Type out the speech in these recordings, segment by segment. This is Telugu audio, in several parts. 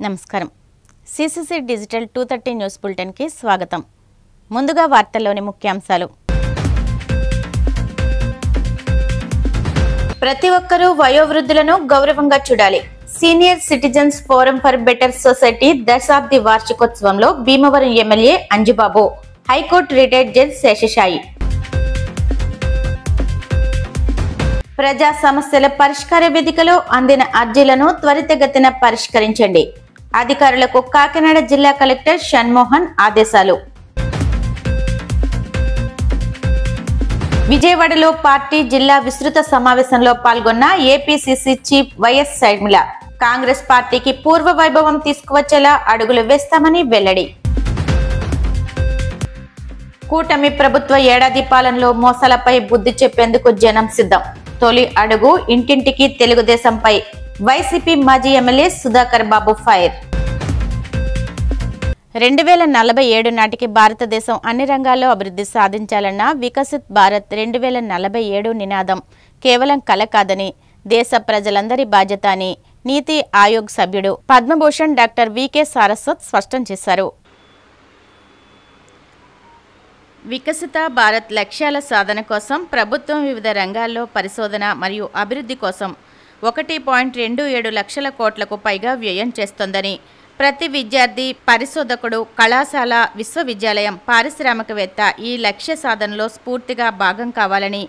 నమస్కారం. సిసిసి డిజిటల్ 230 న్యూస్ బులెటిన్ కి స్వాగతం. ముందుగా వార్తల్లోని ముఖ్యాంశాలు. ప్రతి ఒక్కరూ వయోవృద్ధులను గౌరవంగా చూడాలి. Senior citizens forum for better society దశాబ్ది వార్షికోత్సవంలో Bhimavaram MLA Anjubabu, high court retired judge Seshasai. ప్రజా సమస్యల పరిష్కార వేదికలో అందిన అర్జీలను త్వరితగతిన పరిష్కరించండి. అధికారులకు కాకినాడ జిల్లా కలెక్టర్ షణ్మోహన్ ఆదేశాలు. విజయవాడలో పార్టీ జిల్లా విస్తృత సమావేశంలో పాల్గొన్న APCC chief YS Sharmila, Congress పార్టీకి పూర్వ వైభవం తీసుకువచ్చేలా అడుగులు వేస్తామని వెల్లడి. కూటమి ప్రభుత్వ ఏడాది పాలనలో మోసాలపై బుద్ధి చెప్పేందుకు జనం సిద్ధం. తొలి అడుగు ఇంటింటికి తెలుగుదేశంపై వైసీపీ మాజీ ఎమ్మెల్యే సుధాకర్ బాబు ఫైర్. 2047 నాటికి భారతదేశం అన్ని రంగాల్లో అభివృద్ధి సాధించాలన్న వికసిత్ భారత్ 2047 నినాదం కేవలం కల కాదని, దేశ ప్రజలందరి బాధ్యత అని నీతి ఆయోగ్ సభ్యుడు పద్మభూషణ్ డాక్టర్ వికే సారస్వత్ స్పష్టం చేశారు. వికసిత భారత్ లక్ష్యాల సాధన కోసం ప్రభుత్వం వివిధ రంగాల్లో పరిశోధన మరియు అభివృద్ధి కోసం 1.27 లక్షల కోట్లకు పైగా వ్యయం చేస్తోందని, ప్రతి విద్యార్థి, పరిశోధకుడు, కళాశాల, విశ్వవిద్యాలయం, పారిశ్రామికవేత్త ఈ లక్ష్య సాధనలో స్ఫూర్తిగా భాగం కావాలని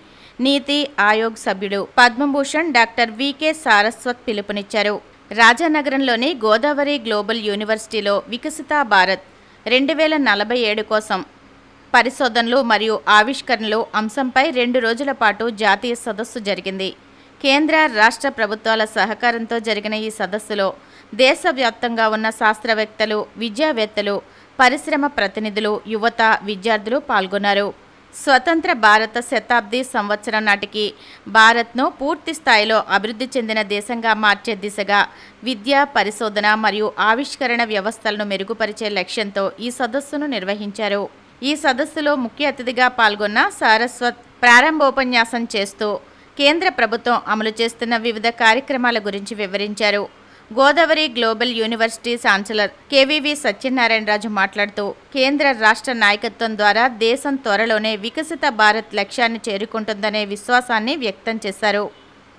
నీతి ఆయోగ్ సభ్యుడు పద్మభూషణ్ డాక్టర్ వికే సారస్వత్ పిలుపునిచ్చారు. రాజానగరంలోని గోదావరి గ్లోబల్ యూనివర్సిటీలో వికసిత భారత్ 2047 కోసం పరిశోధనలు మరియు ఆవిష్కరణలు అంశంపై 2 రోజుల పాటు జాతీయ సదస్సు జరిగింది. కేంద్ర, రాష్ట్ర ప్రభుత్వాల సహకారంతో జరిగిన ఈ సదస్సులో దేశవ్యాప్తంగా ఉన్న శాస్త్రవేత్తలు, విద్యావేత్తలు, పరిశ్రమ ప్రతినిధులు, యువత, విద్యార్థులు పాల్గొన్నారు. స్వతంత్ర భారత శతాబ్ది సంవత్సరం నాటికి భారత్ను పూర్తి స్థాయిలో అభివృద్ధి చెందిన దేశంగా మార్చే దిశగా విద్య, పరిశోధన మరియు ఆవిష్కరణ వ్యవస్థలను మెరుగుపరిచే లక్ష్యంతో ఈ సదస్సును నిర్వహించారు. ఈ సదస్సులో ముఖ్య అతిథిగా పాల్గొన్న సారస్వత్ ప్రారంభోపన్యాసం చేస్తూ కేంద్ర ప్రభుత్వం అమలు చేస్తున్న వివిధ కార్యక్రమాల గురించి వివరించారు. Godavari global university chancellor KVV Satyanarayanaraju మాట్లాడుతూ, కేంద్ర రాష్ట్ర నాయకత్వం ద్వారా దేశం త్వరలోనే వికసిత భారత్ లక్ష్యాన్ని చేరుకుంటుందనే విశ్వాసాన్ని వ్యక్తం చేశారు.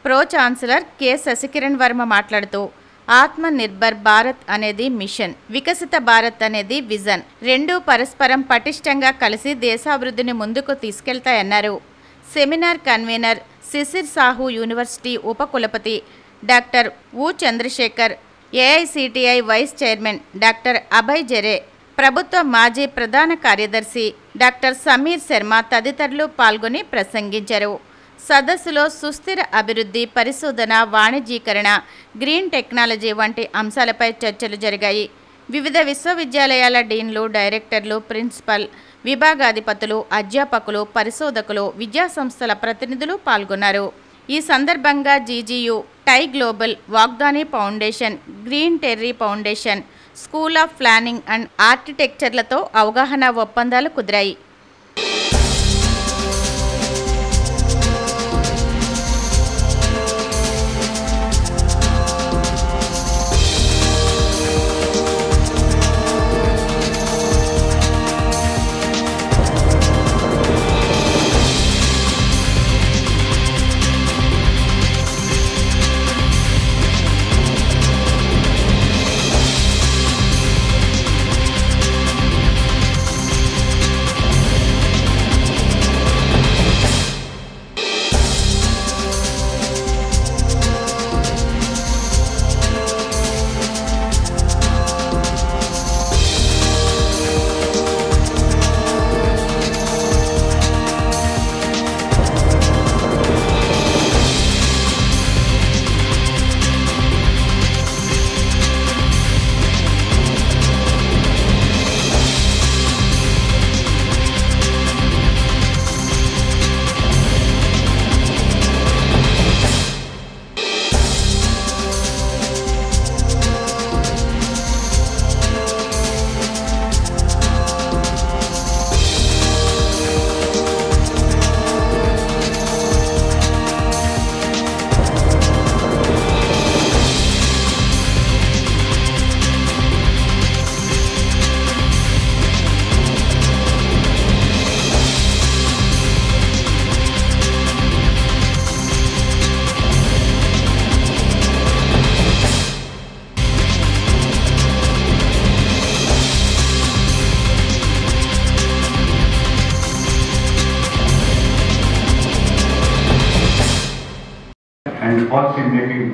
Pro chancellor K Sasikiran Varma మాట్లాడుతూ, ఆత్మ నిర్భర్ భారత్ అనేది మిషన్, వికసిత భారత్ అనేది విజన్, రెండూ పరస్పరం పటిష్టంగా కలిసి దేశాభివృద్ధిని ముందుకు తీసుకెళ్తాయన్నారు. Seminar convener Shishir Sahu, university ఉపకులపతి డాక్టర్ వు Chandrasekhar, AICTE vice chairman doctor Abhay Jere, ప్రభుత్వ మాజీ ప్రధాన కార్యదర్శి డాక్టర్ సమీర్ శర్మ తదితరులు పాల్గొని ప్రసంగించారు. సదస్సులో సుస్థిర అభివృద్ధి, పరిశోధన, వాణిజ్యీకరణ, గ్రీన్ టెక్నాలజీ వంటి అంశాలపై చర్చలు జరిగాయి. వివిధ విశ్వవిద్యాలయాల డీన్లు, డైరెక్టర్లు, ప్రిన్సిపల్, విభాగాధిపతులు, అధ్యాపకులు, పరిశోధకులు, విద్యాసంస్థల ప్రతినిధులు పాల్గొన్నారు. ఈ సందర్భంగా GGU, TiE Global, Vagdhani foundation, green TERI foundation, school of planning and ఆర్కిటెక్చర్లతో అవగాహన ఒప్పందాలు కుదిరాయి.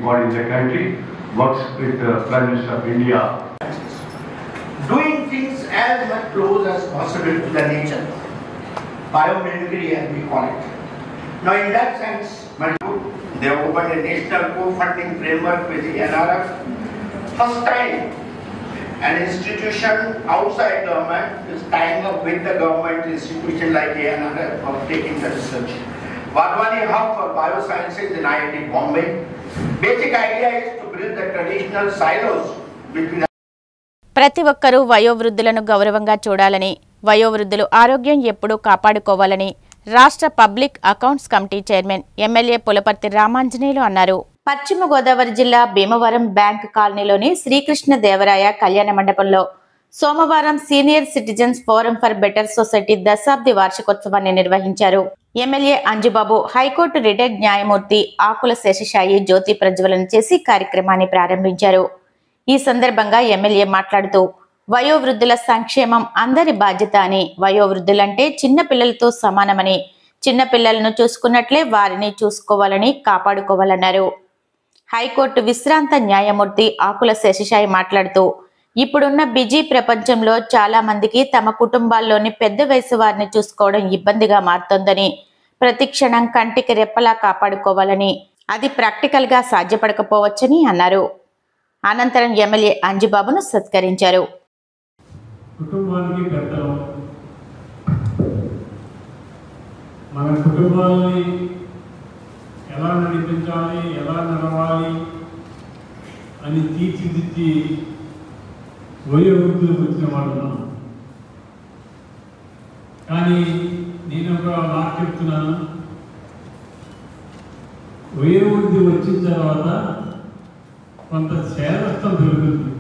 body in the country, works with the Prime Minister of India. Doing things as much close as possible to the nature, biomimicry as we call it. Now in that sense, they have opened a national co-funding framework with the NRF. First time an institution outside government is tying up with the government institution like the NRF for taking the research. Wadhwani Hub for Biosciences in IIT Bombay. Basic idea is to bridge the traditional silos between ప్రతి ఒక్కరూ వయోవృద్ధులను గౌరవంగా చూడాలని, వయోవృద్ధులు ఆరోగ్యం ఎప్పుడూ కాపాడుకోవాలని రాష్ట్ర public accounts committee chairman MLA Pulaparthi Ramanjaneyulu అన్నారు. పశ్చిమ గోదావరి జిల్లా భీమవరం బ్యాంక్ కాలనీలోని శ్రీకృష్ణదేవరాయ కళ్యాణ మండపంలో సోమవారం senior citizens forum for better society దశాబ్ది వార్షికోత్సవాన్ని నిర్వహించారు. ఎమ్మెల్యే అంజుబాబు, హైకోర్టు రిటైర్డ్ న్యాయమూర్తి ఆకుల శేషశాయి జ్యోతి ప్రజ్వలన చేసి కార్యక్రమాన్ని ప్రారంభించారు. ఈ సందర్భంగా ఎమ్మెల్యే మాట్లాడుతూ వయోవృద్ధుల సంక్షేమం అందరి బాధ్యత అని, వయోవృద్ధులంటే చిన్న పిల్లలతో సమానమని, చిన్న పిల్లలను చూసుకున్నట్లే వారిని చూసుకోవాలని, కాపాడుకోవాలన్నారు. హైకోర్టు విశ్రాంత న్యాయమూర్తి ఆకుల శేషశాయి మాట్లాడుతూ ఇప్పుడున్న బిజీ ప్రపంచంలో చాలా మందికి తమ కుటుంబాల్లోని పెద్ద వయసు వారిని చూసుకోవడం ఇబ్బందిగా మారుతోందని, ప్రతి క్షణం కంటికి రెప్పలా కాపాడుకోవాలని, అది ప్రాక్టికల్ గా సాధ్యపడకపోవచ్చని అన్నారు. అనంతరం ఎమ్మెల్యే అంజుబాబును సత్కరించారు. కుటుంబానికి పెద్దలు మన కుటుంబాలని ఎలా నడిపించాలి, ఎలా నడవాలి అని తీర్చిదిద్ది వయోవృద్ధులకు వచ్చిన వాళ్ళు. కానీ నేను ఒక మాట చెప్తున్నాను, వయోవృద్ధి వచ్చిన తర్వాత కొంత చేదస్తం పెరుగుతుంది.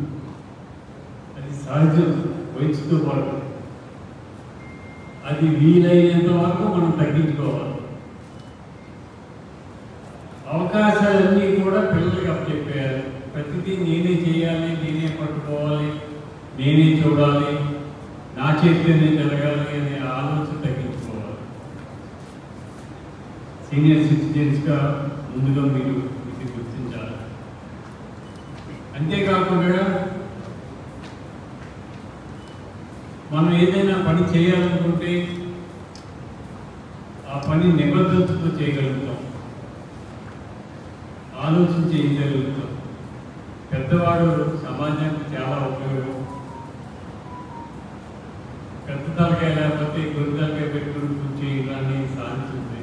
అది సహజం, వయసుతో పాటు. అది వీలైనంత వరకు మనం తగ్గించుకోవాలి. అవకాశాలన్నీ కూడా పిల్లలకి అప్పచెప్పేయాలి. ప్రతిదీ నేనే చేయాలి, నేనే పట్టుకోవాలి, నేనే చూడాలి, నా చేతిలోనే జరగాలి అనే ఆలోచన తగ్గించుకోవాలి. సీనియర్ సిటిజన్స్గా ముందుగా మీరు ఇది గుర్తించాలి. అంతేకాకుండా మనం ఏదైనా పని చేయాలనుకుంటే ఆ పని నిబద్ధతతో చేయగలుగుతాం, ఆలోచన చేయగలుగుతాం. పెద్దవాడు సమాజానికి చాలా ఉపయోగం. పెద్ద తలకాయ లేకపోతే గురి తలకాయ పెట్టుకుని చేయడాన్ని సాధించింది.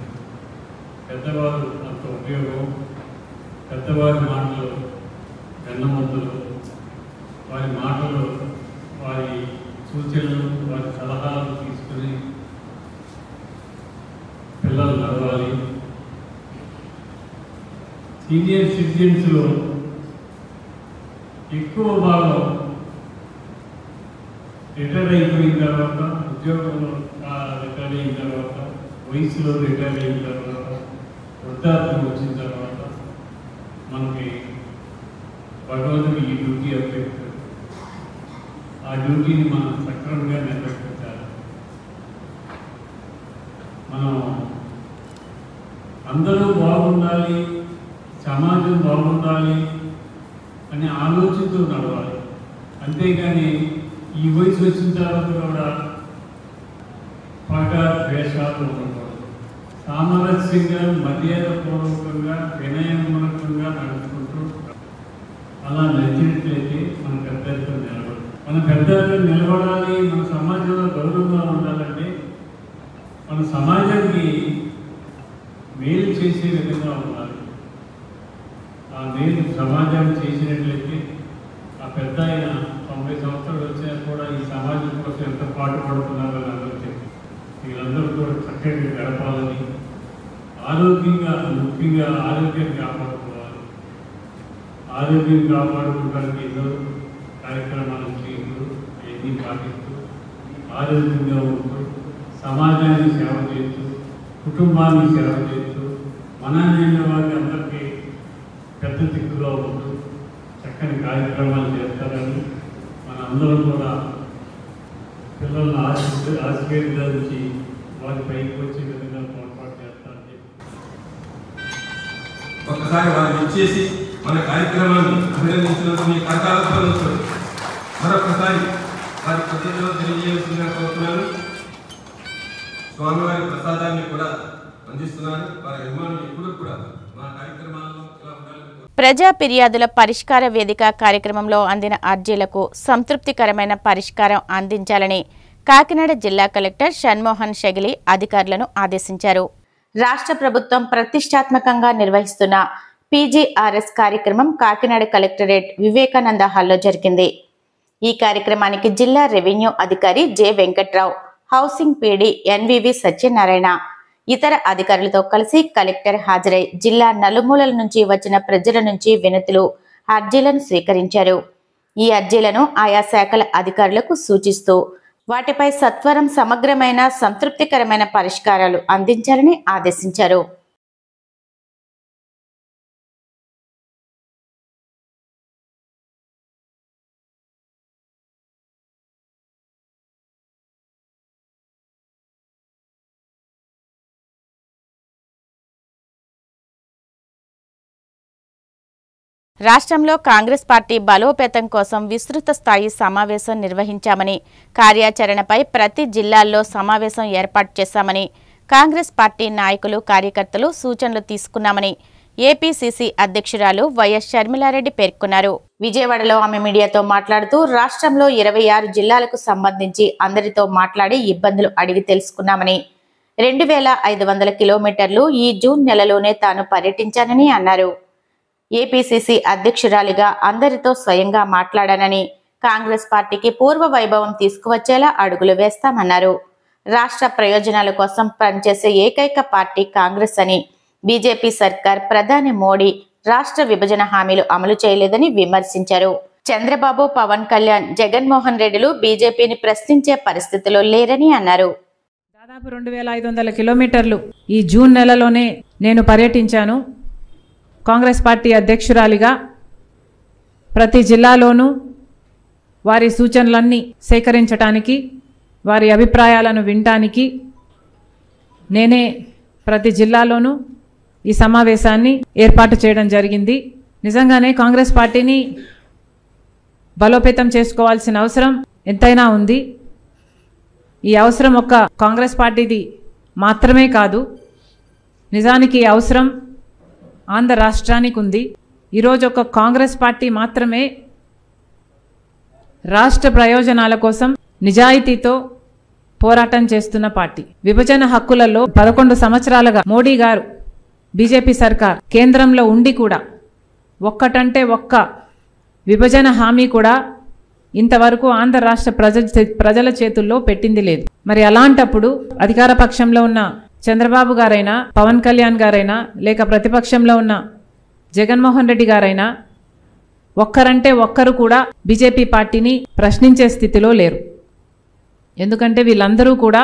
పెద్దవారు అంత ఉపయోగం. పెద్దవారి మాటలు గన్నమంతులు, వారి మాటలు, వారి సూచనలు, వారి సలహాలు తీసుకుని పిల్లలు నడవాలి. సీనియర్ సిటిజన్స్లో ఎక్కువ భాగం రిటైర్ అయిపోయిన తర్వాత, ఉద్యోగంలో రిటైర్ అయిన తర్వాత, వయసులో రిటైర్ అయిన తర్వాత, వృద్ధాప్యం వచ్చిన తర్వాత మనకి భగవంతుడు ఈ డ్యూటీ అప్పచెప్తాడు. ఆ డ్యూటీని మనం సక్రమంగా నిర్వర్తించాలి. మనం అందరూ బాగుండాలి, సమాజం బాగుండాలి అనే ఆలోచనతో నడవాలి. అంతేగాని ఈ వయసు వచ్చిన తర్వాత కూడా పగ ద్వేషాలు ఉండకూడదు. సామరస్యంగా, మర్యాదపూర్వకంగా, వినయమూలకంగా నడుచుకుంటూ అలా నచ్చినట్లయితే మన పెద్దలతో నిలబడాలి. మన పెద్దలతో నిలబడాలి, మన సమాజంలో గౌరవంగా ఉండాలంటే మన సమాజానికి మేలు చేసే విధంగా ఉండాలి. ఆ మేలు సమాజాన్ని చేసినట్లయితే ఆ పెద్ద ఆయన 90 సంవత్సరాలు వచ్చినా కూడా ఈ సమాజం కోసం ఎంత పాటుపడుతున్నారో అందరూ చెప్పి వీళ్ళందరూ కూడా చక్కగా గడపాలని, ఆరోగ్యంగా, ముఖ్యంగా ఆరోగ్యాన్ని కాపాడుకోవాలి. ఆరోగ్యం కాపాడుకోవడానికి ఎన్నో కార్యక్రమాలు చేస్తూ, అవన్నీ పాటిస్తూ, ఆరోగ్యంగా ఉంటూ, సమాజాన్ని సేవ చేస్తూ, కుటుంబాన్ని సేవ చేస్తూ, మనైన వారికి అందరికీ పెద్ద దిక్కుగా ఉంటూ చక్కని కార్యక్రమాలు చేస్తారని మనందరం కూడా పిల్లలను ఆశీర్వదించి వారి పైకి వచ్చే విధంగా తోడ్పాటు చేస్తారని చెప్పి ఒకసారి వారిని ఇచ్చేసి మన కార్యక్రమాన్ని అభినందించినందుకు మీ కర్తాలతో మరొకసారి వారి కృతజ్ఞతలు తెలియజేయాల్సిందిగా కోరుతున్నాను. స్వామివారి ప్రసాదాన్ని కూడా అందిస్తున్నాను. వారి అభిమానులు ఎప్పుడు కూడా మా కార్యక్రమాల్లో ఇలా ఉండాలని. ప్రజా ఫిర్యాదుల పరిష్కార వేదిక కార్యక్రమంలో అందిన అర్జీలకు సంతృప్తికరమైన పరిష్కారం అందించాలని కాకినాడ జిల్లా కలెక్టర్ షణ్మోహన్ షగిలి అధికారులను ఆదేశించారు. రాష్ట్ర ప్రభుత్వం ప్రతిష్టాత్మకంగా నిర్వహిస్తున్న PGRS కార్యక్రమం కాకినాడ కలెక్టరేట్ వివేకానంద హాల్లో జరిగింది. ఈ కార్యక్రమానికి జిల్లా రెవెన్యూ అధికారి J Venkatrao, housing PD NVV Satyanarayana, ఇతర అధికారులతో కలిసి కలెక్టర్ హాజరై జిల్లా నలుమూలల నుంచి వచ్చిన ప్రజల నుంచి వినతులు, అర్జీలను స్వీకరించారు. ఈ అర్జీలను ఆయా శాఖల అధికారులకు సూచిస్తూ వాటిపై సత్వరం సమగ్రమైన సంతృప్తికరమైన పరిష్కారాలు అందించాలని ఆదేశించారు. రాష్ట్రంలో కాంగ్రెస్ పార్టీ బలోపేతం కోసం విస్తృత స్థాయి సమావేశం నిర్వహించామని, కార్యాచరణపై ప్రతి జిల్లాల్లో సమావేశం ఏర్పాటు చేశామని, కాంగ్రెస్ పార్టీ నాయకులు, కార్యకర్తలు సూచనలు తీసుకున్నామని ఏపీసీసీ అధ్యక్షురాలు వైఎస్ షర్మిలారెడ్డి పేర్కొన్నారు. విజయవాడలో ఆమె మీడియాతో మాట్లాడుతూ రాష్ట్రంలో 26 జిల్లాలకు సంబంధించి అందరితో మాట్లాడి ఇబ్బందులు అడిగి తెలుసుకున్నామని, 2500 కిలోమీటర్లు ఈ జూన్ నెలలోనే తాను పర్యటించానని అన్నారు. ఏపీసీసీ అధ్యక్షురాలిగా అందరితో స్వయంగా మాట్లాడానని, కాంగ్రెస్ పార్టీకి పూర్వ వైభవం తీసుకువచ్చేలా అడుగులు వేస్తామన్నారు. రాష్ట్ర ప్రయోజనాల కోసం పనిచేసే ఏకైక పార్టీ కాంగ్రెస్ అని, బీజేపీ సర్కార్, ప్రధాని మోడీ రాష్ట్ర విభజన హామీలు అమలు చేయలేదని విమర్శించారు. చంద్రబాబు, పవన్ కళ్యాణ్, జగన్మోహన్ రెడ్డిలు బీజేపీని ప్రశ్నించే పరిస్థితిలో లేరని అన్నారు. దాదాపు 2500 కిలోమీటర్లు ఈ జూన్ నెలలోనే నేను పర్యటించాను. కాంగ్రెస్ పార్టీ అధ్యక్షురాలిగా ప్రతి జిల్లాలోనూ వారి సూచనలన్నీ సేకరించడానికి, వారి అభిప్రాయాలను వినటానికి నేనే ప్రతి జిల్లాలోనూ ఈ సమావేశాన్ని ఏర్పాటు చేయడం జరిగింది. నిజంగానే కాంగ్రెస్ పార్టీని బలోపేతం చేసుకోవాల్సిన అవసరం ఎంతైనా ఉంది. ఈ అవసరం ఒక్క కాంగ్రెస్ పార్టీది మాత్రమే కాదు, నిజానికి ఈ అవసరం ఆంధ్ర రాష్ట్రానికి ఉంది. ఈరోజు ఒక కాంగ్రెస్ పార్టీ మాత్రమే రాష్ట్ర ప్రయోజనాల కోసం నిజాయితీతో పోరాటం చేస్తున్న పార్టీ. విభజన హక్కులలో 11 సంవత్సరాలుగా మోడీ గారు, బీజేపీ సర్కార్ కేంద్రంలో ఉండి కూడా ఒక్కటంటే ఒక్క విభజన హామీ కూడా ఇంతవరకు ఆంధ్ర రాష్ట్ర ప్రజల చేతుల్లో పెట్టింది లేదు. మరి అలాంటప్పుడు అధికార పక్షంలో ఉన్న చంద్రబాబు గారైనా, పవన్ కళ్యాణ్ గారైనా, లేక ప్రతిపక్షంలో ఉన్న జగన్మోహన్ రెడ్డి గారైనా ఒక్కరంటే ఒక్కరు కూడా బీజేపీ పార్టీని ప్రశ్నించే స్థితిలో లేరు. ఎందుకంటే వీళ్ళందరూ కూడా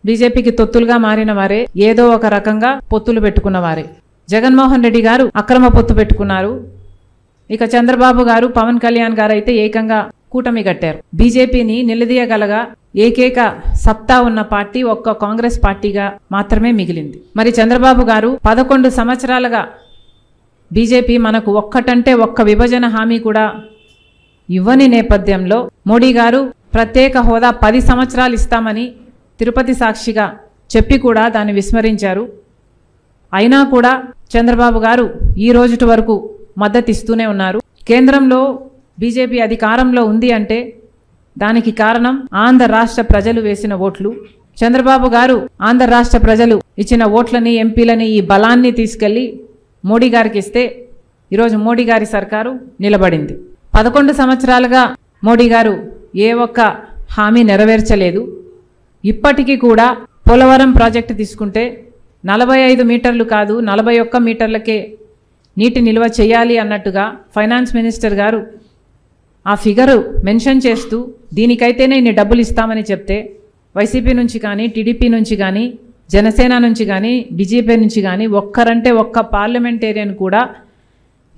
బీజేపీకి తొత్తులుగా మారిన వారే, ఏదో ఒక రకంగా పొత్తులు పెట్టుకున్న వారే. జగన్మోహన్ రెడ్డి గారు అక్రమ పొత్తు పెట్టుకున్నారు. ఇక చంద్రబాబు గారు, పవన్ కళ్యాణ్ గారు అయితే ఏకంగా కూటమి కట్టారు. బీజేపీని నిలదీయగలగా ఏకైక సత్తా ఉన్న పార్టీ ఒక్క కాంగ్రెస్ పార్టీగా మాత్రమే మిగిలింది. మరి చంద్రబాబు గారు 11 సంవత్సరాలుగా బీజేపీ మనకు ఒక్కటంటే ఒక్క విభజన హామీ కూడా ఇవ్వని నేపథ్యంలో మోడీ గారు ప్రత్యేక హోదా 10 సంవత్సరాలు ఇస్తామని తిరుపతి సాక్షిగా చెప్పి కూడా దాన్ని విస్మరించారు. అయినా కూడా చంద్రబాబు గారు ఈ రోజుటి వరకు మద్దతు ఇస్తూనే ఉన్నారు. కేంద్రంలో బీజేపీ అధికారంలో ఉంది అంటే దానికి కారణం ఆంధ్ర రాష్ట్ర ప్రజలు వేసిన ఓట్లు. చంద్రబాబు గారు ఆంధ్ర రాష్ట్ర ప్రజలు ఇచ్చిన ఓట్లని, ఎంపీలని, ఈ బలాన్ని తీసుకెళ్లి మోడీ గారికి ఇస్తే ఈరోజు మోడీ గారి సర్కారు నిలబడింది. 11 సంవత్సరాలుగా మోడీ గారు ఏ ఒక్క హామీ నెరవేర్చలేదు. ఇప్పటికీ కూడా పోలవరం ప్రాజెక్టు తీసుకుంటే 45 మీటర్లు కాదు 41 మీటర్లకే నీటి నిల్వ చేయాలి అన్నట్టుగా ఫైనాన్స్ మినిస్టర్ గారు ఆ ఫిగరు మెన్షన్ చేస్తూ దీనికైతేనే ఇన్ని డబ్బులు ఇస్తామని చెప్తే వైసీపీ నుంచి కానీ, టీడీపీ నుంచి కానీ, జనసేన నుంచి కానీ, బీజేపీ నుంచి కానీ ఒక్కరంటే ఒక్క పార్లమెంటేరియన్ కూడా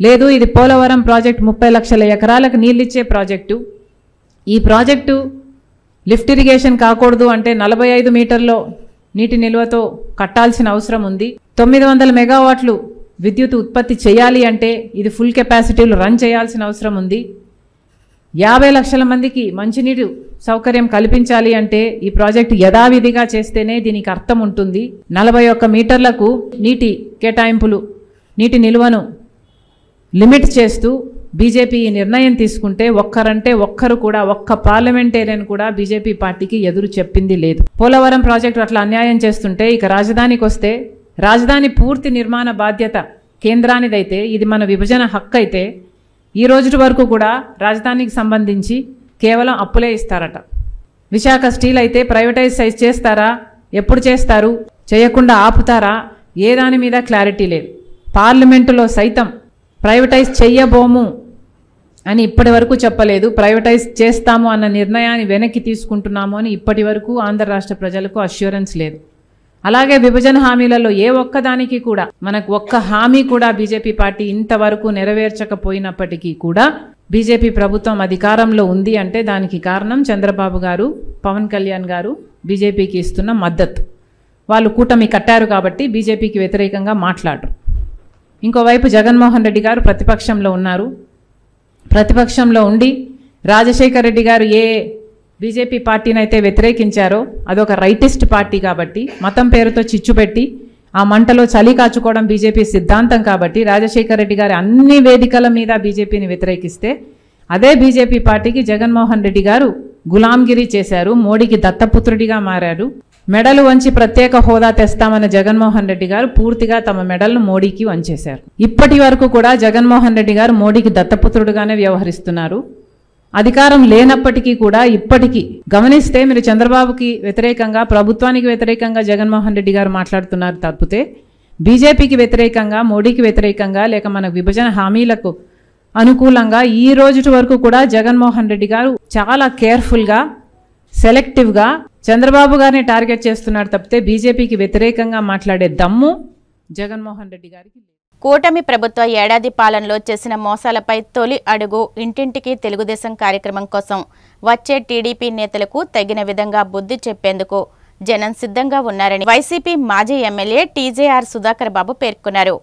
లేదు ఇది పోలవరం ప్రాజెక్ట్ 30 లక్షల ఎకరాలకు నీళ్ళిచ్చే ప్రాజెక్టు, ఈ ప్రాజెక్టు లిఫ్ట్ ఇరిగేషన్ కాకూడదు అంటే 45 మీటర్లో నీటి నిల్వతో కట్టాల్సిన అవసరం ఉంది, 900 మెగావాట్లు విద్యుత్ ఉత్పత్తి చేయాలి అంటే ఇది ఫుల్ కెపాసిటీలో రన్ చేయాల్సిన అవసరం ఉంది. 50 లక్షల మందికి మంచినీటి సౌకర్యం కల్పించాలి అంటే ఈ ప్రాజెక్టు యథావిధిగా చేస్తేనే దీనికి అర్థం ఉంటుంది. 41 మీటర్లకు నీటి కేటాయింపులు, నీటి నిల్వను లిమిట్ చేస్తూ బీజేపీ ఈ నిర్ణయం తీసుకుంటే ఒక్కరంటే ఒక్కరు కూడా, ఒక్క పార్లమెంటేరియన్ కూడా బీజేపీ పార్టీకి ఎదురు చెప్పింది లేదు. పోలవరం ప్రాజెక్టు అట్లా అన్యాయం చేస్తుంటే ఇక రాజధానికి వస్తే రాజధాని పూర్తి నిర్మాణ బాధ్యత కేంద్రానిదైతే, ఇది మన విభజన హక్కు అయితే ఈ రోజు వరకు కూడా రాజధానికి సంబంధించి కేవలం అప్పులే ఇస్తారట. విశాఖ స్టీల్ అయితే ప్రైవేటైజ్ చేస్తారా, ఎప్పుడు చేస్తారు, చేయకుండా ఆపుతారా, ఏ దాని మీద క్లారిటీ లేదు. పార్లమెంటులో సైతం ప్రైవేటైజ్ చెయ్యబోము అని ఇప్పటి వరకు చెప్పలేదు. ప్రైవేటైజ్ చేస్తాము అన్న నిర్ణయాన్ని వెనక్కి తీసుకుంటున్నాము అని ఇప్పటి వరకు ఆంధ్ర రాష్ట్ర ప్రజలకు అష్యూరెన్స్ లేదు. అలాగే విభజన హామీలలో ఏ ఒక్కదానికి కూడా మనకు ఒక్క హామీ కూడా బీజేపీ పార్టీ ఇంతవరకు నెరవేర్చకపోయినప్పటికీ కూడా బీజేపీ ప్రభుత్వం అధికారంలో ఉంది అంటే దానికి కారణం చంద్రబాబు గారు, పవన్ కళ్యాణ్ గారు బీజేపీకి ఇస్తున్న మద్దతు. వాళ్ళు కూటమి కట్టారు కాబట్టి బీజేపీకి వ్యతిరేకంగా మాట్లాడరు. ఇంకోవైపు జగన్మోహన్ రెడ్డి గారు ప్రతిపక్షంలో ఉన్నారు. ప్రతిపక్షంలో ఉండి రాజశేఖర్ రెడ్డి గారు ఏ బీజేపీ పార్టీని అయితే వ్యతిరేకించారో అదొక రైటిస్ట్ పార్టీ కాబట్టి, మతం పేరుతో చిచ్చు పెట్టి ఆ మంటలో చలి కాచుకోవడం బీజేపీ సిద్ధాంతం కాబట్టి రాజశేఖర్ రెడ్డి గారు అన్ని వేదికల మీద బీజేపీని వ్యతిరేకిస్తే అదే బీజేపీ పార్టీకి జగన్మోహన్ రెడ్డి గారు గులాంగిరి చేశారు. మోడీకి దత్తపుత్రుడిగా మారారు. మెడలు వంచి ప్రత్యేక హోదా తెస్తామన్న జగన్మోహన్ రెడ్డి గారు పూర్తిగా తమ మెడలను మోడీకి వంచేశారు. ఇప్పటి వరకు కూడా జగన్మోహన్ రెడ్డి గారు మోడీకి దత్తపుత్రుడుగానే వ్యవహరిస్తున్నారు. అధికారం లేనప్పటికీ కూడా ఇప్పటికీ గమనిస్తే మీరు చంద్రబాబుకి వ్యతిరేకంగా, ప్రభుత్వానికి వ్యతిరేకంగా జగన్మోహన్ రెడ్డి గారు మాట్లాడుతున్నారు తప్పితే బీజేపీకి వ్యతిరేకంగా, మోడీకి వ్యతిరేకంగా లేక మన విభజన హామీలకు అనుకూలంగా ఈ రోజు వరకు కూడా జగన్మోహన్ రెడ్డి గారు చాలా కేర్ఫుల్గా, సెలెక్టివ్గా చంద్రబాబు గారిని టార్గెట్ చేస్తున్నారు తప్పితే బీజేపీకి వ్యతిరేకంగా మాట్లాడే దమ్ము జగన్మోహన్ రెడ్డి గారికి. కూటమి ప్రభుత్వ ఏడాది పాలనలో చేసిన మోసాలపై తొలి అడుగు ఇంటింటికి తెలుగుదేశం కార్యక్రమం కోసం వచ్చే టీడీపీ నేతలకు తగిన విధంగా బుద్ధి చెప్పేందుకు జనం సిద్ధంగా ఉన్నారని వైసీపీ మాజీ ఎమ్మెల్యే టీజేఆర్ సుధాకర్ బాబు పేర్కొన్నారు.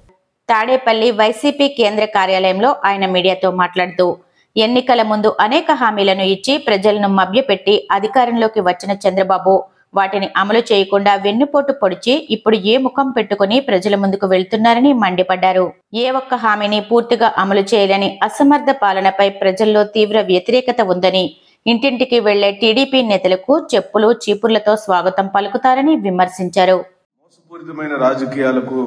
తాడేపల్లి వైసీపీ కేంద్ర కార్యాలయంలో ఆయన మీడియాతో మాట్లాడుతూ ఎన్నికల ముందు అనేక హామీలను ఇచ్చి ప్రజలను మభ్యపెట్టి అధికారంలోకి వచ్చిన చంద్రబాబు వాటిని అమలు చేయకుండా వెన్నుపోటు పొడిచి ఇప్పుడు ఏ ముఖం పెట్టుకుని ప్రజల ముందుకు వెళ్తున్నారని మండిపడ్డారు. ఏ ఒక్క హామీని పూర్తిగా అమలు చేయలేని అసమర్థ పాలనపై ప్రజల్లో తీవ్ర వ్యతిరేకత ఉందని, ఇంటింటికి వెళ్లే టీడీపీ నేతలకు చెప్పులు చీపుర్లతో స్వాగతం పలుకుతారని విమర్శించారు. మోసపూరితమైన రాజకీయాలకు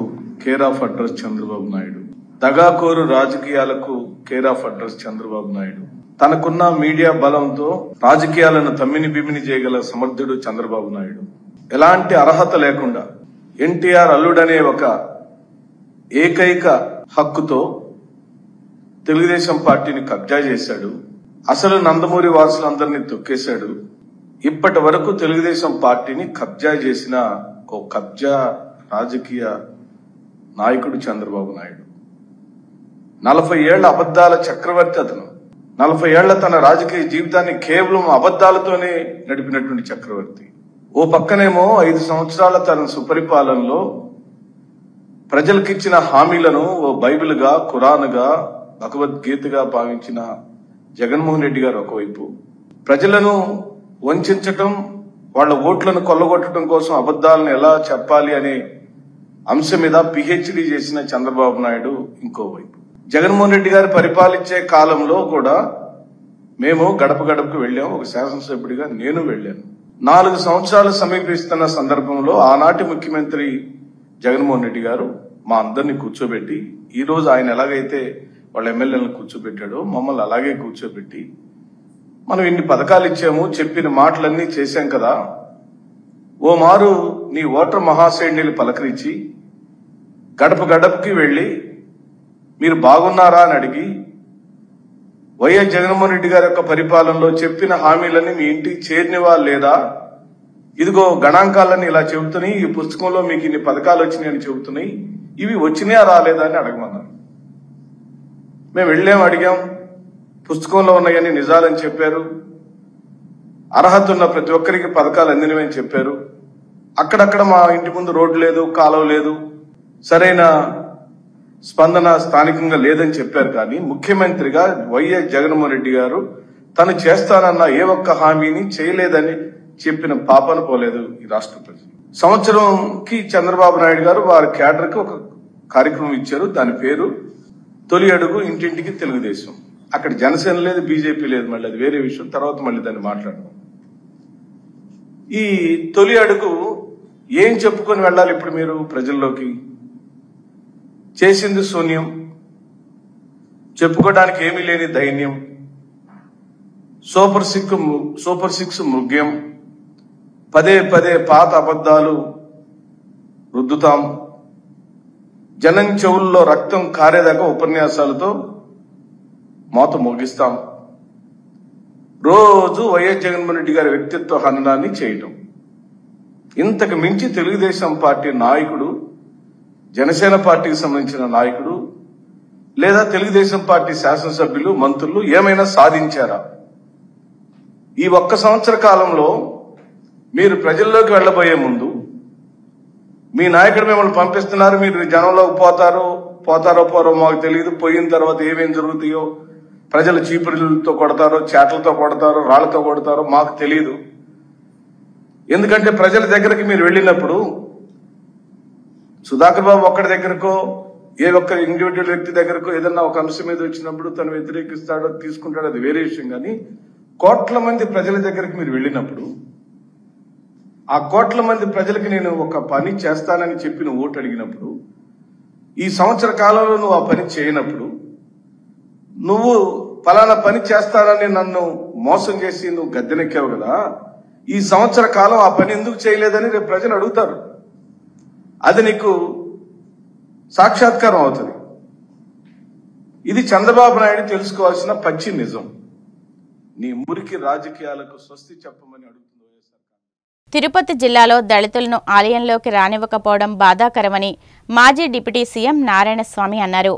care of address Chandrababu Naidu, దగాకోరు రాజకీయాలకు care of address Chandrababu Naidu. తనకున్న మీడియా బలంతో రాజకీయాలను తమ్మిని బిమ్మిని చేయగల సమర్థుడు చంద్రబాబు నాయుడు. ఎలాంటి అర్హత లేకుండా ఎన్టీఆర్ అల్లుడనే ఒక ఏకైక హక్కుతో తెలుగుదేశం పార్టీని కబ్జా చేశాడు. అసలు నందమూరి వారసులందరినీ తొక్కేశాడు. ఇప్పటి వరకు తెలుగుదేశం పార్టీని కబ్జా చేసిన ఓ కబ్జా రాజకీయ నాయకుడు చంద్రబాబు నాయుడు. 40 ఏళ్ల అబద్దాల చక్రవర్తి అతను. 40 ఏళ్ల తన రాజకీయ జీవితాన్ని కేవలం అబద్దాలతోనే నడిపినటువంటి చక్రవర్తి. ఓ పక్కనేమో 5 సంవత్సరాల తన సుపరిపాలనలో ప్రజలకిచ్చిన హామీలను ఓ బైబిల్గా, ఖురాన్గా, భగవద్గీతగా భావించిన జగన్మోహన్ రెడ్డి గారు ఒకవైపు, ప్రజలను వంచటం, వాళ్ళ ఓట్లను కొల్లగొట్టడం కోసం అబద్దాలను ఎలా చెప్పాలి అనే అంశం మీద పిహెచ్డి చేసిన చంద్రబాబు నాయుడు ఇంకోవైపు. జగన్మోహన్ రెడ్డి గారు పరిపాలించే కాలంలో కూడా మేము గడప గడపకు వెళ్ళాం. ఒక శాసనసభ్యుడిగా నేను వెళ్ళాను. 4 సంవత్సరాలు సమీపిస్తున్న సందర్భంలో ఆనాటి ముఖ్యమంత్రి జగన్మోహన్ రెడ్డి గారు మా అందరినీ కూర్చోబెట్టి, ఈ రోజు ఆయన ఎలాగైతే వాళ్ళ ఎమ్మెల్యేలను కూర్చోబెట్టాడో మమ్మల్ని అలాగే కూర్చోబెట్టి, మనం ఇన్ని పథకాలు ఇచ్చాము, చెప్పిన మాటలన్నీ చేశాం కదా, ఓ మారు నీ ఓటర్ మహాశైన్యులు పలకరించి గడప గడపకి వెళ్లి మీరు బాగున్నారా అని అడిగి, వైఎస్ జగన్మోహన్ రెడ్డి గారి యొక్క పరిపాలనలో చెప్పిన హామీలన్నీ మీ ఇంటికి చేరినవా లేదా, ఇదిగో గణాంకాలన్నీ ఇలా చెబుతున్నాయి, ఈ పుస్తకంలో మీకు ఇన్ని పథకాలు వచ్చినాయని చెబుతున్నాయి, ఇవి వచ్చినాయా రాలేదా అని అడగమన్నారు. మేము వెళ్ళాం, అడిగాం, పుస్తకంలో ఉన్నాయని నిజాలని చెప్పారు. అర్హత ఉన్న ప్రతి ఒక్కరికి పథకాలు అందినవని చెప్పారు. అక్కడక్కడ మా ఇంటి ముందు రోడ్డు లేదు, కాలువ లేదు, సరైన స్పందన స్థానికంగా లేదని చెప్పారు. కానీ ముఖ్యమంత్రిగా వైఎస్ జగన్మోహన్ రెడ్డి గారు తను చేస్తానన్న ఏ ఒక్క హామీని చేయలేదని చెప్పిన పాపను పోలేదు ఈ రాష్ట్ర ప్రజలు. సంవత్సరంకి చంద్రబాబు నాయుడు గారు వారి కేడర్కి ఒక కార్యక్రమం ఇచ్చారు. దాని పేరు తొలి అడుగు ఇంటింటికి తెలుగుదేశం. అక్కడ జనసేన లేదు, బీజేపీ లేదు. మళ్ళీ అది వేరే విషయం, తర్వాత మళ్ళీ దాన్ని మాట్లాడదాం. ఈ తొలి అడుగు ఏం చెప్పుకొని వెళ్ళాలి ఇప్పుడు మీరు ప్రజల్లోకి? చేసింది శూన్యం, చెప్పుకోవడానికి ఏమీ లేని దైన్యం, సూపర్ సిక్స్ మృగ్యం, పదే పదే పాత అబద్ధాలు రుద్దుతాం, జనం చెవుల్లో రక్తం కారేదాకా ఉపన్యాసాలతో మోత మోగిస్తాం, రోజు వైఎస్ జగన్మోహన్ రెడ్డి గారి వ్యక్తిత్వ హననాన్ని చేయటం. ఇంతకు మించి తెలుగుదేశం పార్టీ నాయకుడు, జనసేన పార్టీకి సంబంధించిన నాయకుడు లేదా తెలుగుదేశం పార్టీ శాసనసభ్యులు, మంత్రులు ఏమైనా సాధించారా? ఈ ఒక్క సంవత్సర కాలంలో మీరు ప్రజల్లోకి వెళ్లబోయే ముందు మీ నాయకుడు మిమ్మల్ని పంపిస్తున్నారు, మీరు జనంలోకి పోతారో పోరో మాకు తెలియదు, పోయిన తర్వాత ఏమేం జరుగుతాయో, ప్రజలు చీపురులతో కొడతారో, చేటలతో కొడతారో, రాళ్లతో కొడతారో మాకు తెలియదు. ఎందుకంటే ప్రజల దగ్గరికి మీరు వెళ్ళినప్పుడు సుధాకర్ బాబు ఒక్కడి దగ్గరకో ఏ ఒక్క ఇండివిజువల్ వ్యక్తి దగ్గరకో ఏదన్నా ఒక అంశం మీద వచ్చినప్పుడు తను వ్యతిరేకిస్తాడో తీసుకుంటాడో అది వేరే విషయం. కానీ కోట్ల మంది ప్రజల దగ్గరికి మీరు వెళ్ళినప్పుడు ఆ కోట్ల మంది ప్రజలకి నేను ఒక పని చేస్తానని చెప్పి నువ్వు ఓటు అడిగినప్పుడు, ఈ సంవత్సర కాలంలో నువ్వు ఆ పని చేయనప్పుడు, నువ్వు ఫలానా పని చేస్తానని నన్ను మోసం చేసి నువ్వు గద్దెనెక్కావు కదా, ఈ సంవత్సర కాలం ఆ పని ఎందుకు చేయలేదని రేపు ప్రజలు అడుగుతారు. అది నీకు సాక్షాత్కారం అవుతుంది. ఇది చంద్రబాబు నాయుడు తెలుసుకోవాల్సిన పచ్చి నిజం. నీ మురికి రాజకీయాలకు స్వస్తి చెప్పమని అడుగుతుంది. తిరుపతి జిల్లాలో దళితులను ఆలయంలోకి రానివ్వకపోవడం బాధాకరమని మాజీ డిప్యూటీ సీఎం నారాయణస్వామి అన్నారు.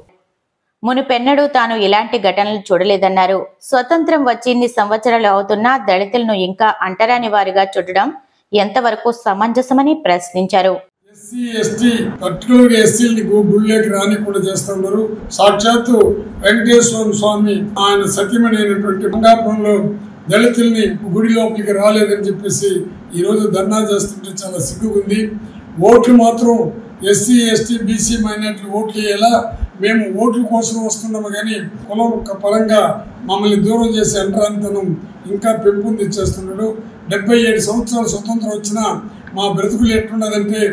మునుపెన్నడూ తాను ఇలాంటి ఘటనలు చూడలేదన్నారు. స్వతంత్రం వచ్చి ఇన్ని సంవత్సరాలు అవుతున్నా దళితులను ఇంకా అంటరాని వారిగా చూడడం ఎంతవరకు సమంజసమని ప్రశ్నించారు. ఎస్సీ ఎస్టీ పర్టికులర్ ఎస్సీని గుళ్ళకి రానికుండా చేస్తున్నారు. సాక్షాత్తు వెంకటేశ్వర స్వామి ఆయన సతీమణి అయినటువంటి మంగాపురంలో దళితుల్ని గుడి లోపలికి రాలేదని చెప్పేసి ఈ రోజు ధర్నా చేస్తుంటే చాలా సిగ్గుంది. ఓట్లు మాత్రం ఎస్సీ ఎస్టీ బీసీ మైనార్టీ ఓట్లు వేయాలా, మేము ఓట్ల కోసం వస్తున్నాము కానీ కులం పరంగా మమ్మల్ని దూరం చేసే అంటరానితనం ఇంకా పెంపొందించేస్తున్నాడు. 77 సంవత్సరాలు స్వతంత్రం వచ్చినా మా బ్రతుకులు ఎట్లున్నదంటే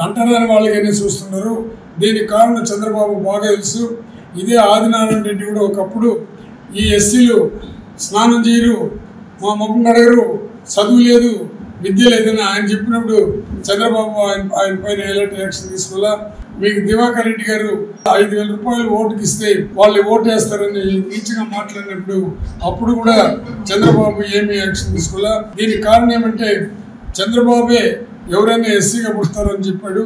అంటరాని వాళ్ళగానే చూస్తున్నారు. దీనికి కారణం చంద్రబాబు బాగా తెలుసు. ఇదే ఆదినారాయణ రెడ్డి కూడా ఒకప్పుడు ఈ ఎస్సీలు స్నానం చేయరు, మా ముఖం కడగరు, చదువు లేదు, విద్య లేదని ఆయన చెప్పినప్పుడు చంద్రబాబు ఆయన పైన ఎలాంటి యాక్షన్ తీసుకోవాలా? మీకు దివాకర్ రెడ్డి గారు 5,000 రూపాయలు ఓటుకి ఇస్తే వాళ్ళు ఓటు వేస్తారని నీచగా మాట్లాడినప్పుడు అప్పుడు కూడా చంద్రబాబు ఏమీ యాక్షన్ తీసుకోవాలా? దీనికి కారణం ఏమంటే చంద్రబాబే ఎవరైనా ఎస్సీగా పుడతారని చెప్పాడు.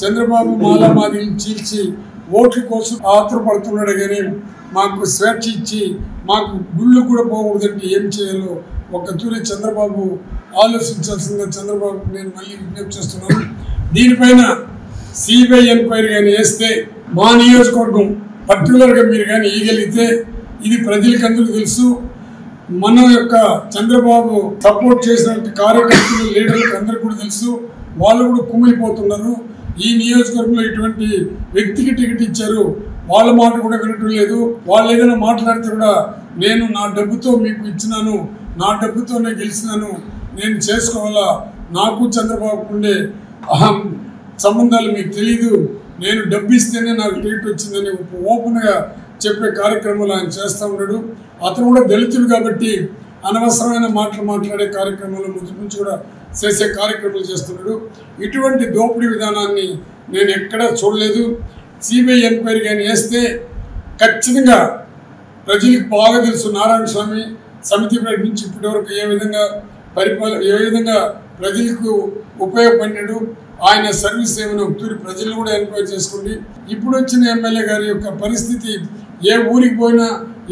చంద్రబాబు మాలామాది చీల్చి ఓట్ల కోసం ఆత్రపడుతున్నాడు కానీ మాకు స్వేచ్ఛ ఇచ్చి మాకు గుళ్ళు కూడా పోకూడదంటే ఏం చేయాలో ఒక్కతూరి చంద్రబాబు ఆలోచించాల్సిందిగా చంద్రబాబు నేను మళ్ళీ విజ్ఞప్తి చేస్తున్నాను. దీనిపైన సిబిఐ ఎంక్వైరీ కానీ వేస్తే మా నియోజకవర్గం పర్టికులర్గా మీరు కానీ ఇవ్వగలిగితే ఇది ప్రజలకి అందరూ తెలుసు. మన యొక్క చంద్రబాబు సపోర్ట్ చేసినట్టు కార్యకర్తలు లీడర్లకు అందరికీ కూడా తెలుసు. వాళ్ళు కూడా కుమిలిపోతున్నారు. ఈ నియోజకవర్గంలో ఇటువంటి వ్యక్తికి టికెట్ ఇచ్చారు, వాళ్ళ మాట కూడా వినటం లేదు. వాళ్ళు ఏదైనా మాట్లాడితే కూడా నేను నా డబ్బుతో మీకు ఇచ్చినాను, నా డబ్బుతోనే గెలిచినాను, నేను చేసుకోవాలా, నాకు చంద్రబాబుకు ఉండే సంబంధాలు మీకు తెలీదు, నేను డబ్బు ఇస్తేనే నాకు టికెట్ వచ్చిందని ఓపెన్గా చెప్పే కార్యక్రమాలు ఆయన చేస్తూ ఉన్నాడు. అతను కూడా దళితుడు కాబట్టి అనవసరమైన మాటలు మాట్లాడే కార్యక్రమాలు ముందు నుంచి కూడా చేసే కార్యక్రమాలు చేస్తున్నాడు. ఇటువంటి దోపిడీ విధానాన్ని నేను ఎక్కడా చూడలేదు. సిబిఐ ఎంక్వైరీ కానీ వేస్తే ఖచ్చితంగా ప్రజలకు బాగా తెలుసు. నారాయణ స్వామి సమితి నుంచి ఇప్పటివరకు ఏ విధంగా ప్రజలకు ఉపయోగపడినాడు, ఆయన సర్వీస్ ఏమైనా ఒకటూరి ప్రజలు కూడా ఎంక్వైరీ చేసుకోండి. ఇప్పుడు వచ్చిన ఎమ్మెల్యే గారి యొక్క పరిస్థితి, ఏ ఊరికి పోయినా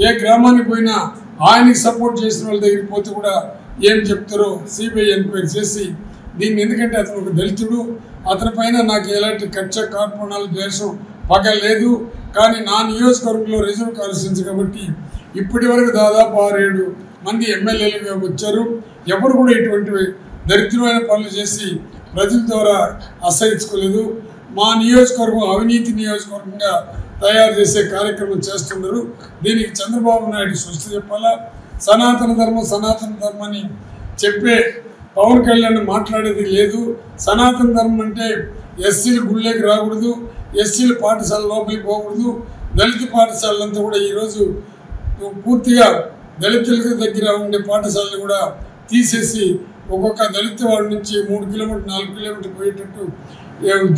ఏ గ్రామానికి పోయినా ఆయనకి సపోర్ట్ చేసిన వాళ్ళ దగ్గరికి పోతే కూడా ఏం చెప్తారో సిబిఐ ఎంక్వైరీ చేసి దీన్ని, ఎందుకంటే అతను ఒక దళితుడు, అతని పైన నాకు ఎలాంటి కక్ష కార్పణాలు ద్వేషం పగ లేదు. కానీ నా నియోజకవర్గంలో రిజర్వ్ కాన్స్టిట్యున్సీ కాబట్టి ఇప్పటి వరకు దాదాపు 6-7 మంది ఎమ్మెల్యేలుగా వచ్చారు. ఎవరు కూడా ఇటువంటి దరిద్రమైన పనులు చేసి ప్రజల ద్వారా అసహించుకోలేదు. మా నియోజకవర్గం అవినీతి నియోజకవర్గంగా తయారు చేసే కార్యక్రమం చేస్తున్నారు. దీనికి చంద్రబాబు నాయుడు స్పష్టత చెప్పాలా. సనాతన ధర్మాన్ని చెప్పే పవన్ కళ్యాణ్ మాట్లాడేది లేదు. సనాతన ధర్మం అంటే ఎస్సీలు గుళ్ళకి రాకూడదు, ఎస్సీల పాఠశాల లోపలికి పోకూడదు. దళిత పాఠశాలలంతా కూడా ఈరోజు పూర్తిగా దళితుల దగ్గర ఉండే పాఠశాలను కూడా తీసేసి ఒక్కొక్క దళిత వాడి నుంచి 3 కిలోమీటర్ 4 కిలోమీటర్ పోయేటట్టు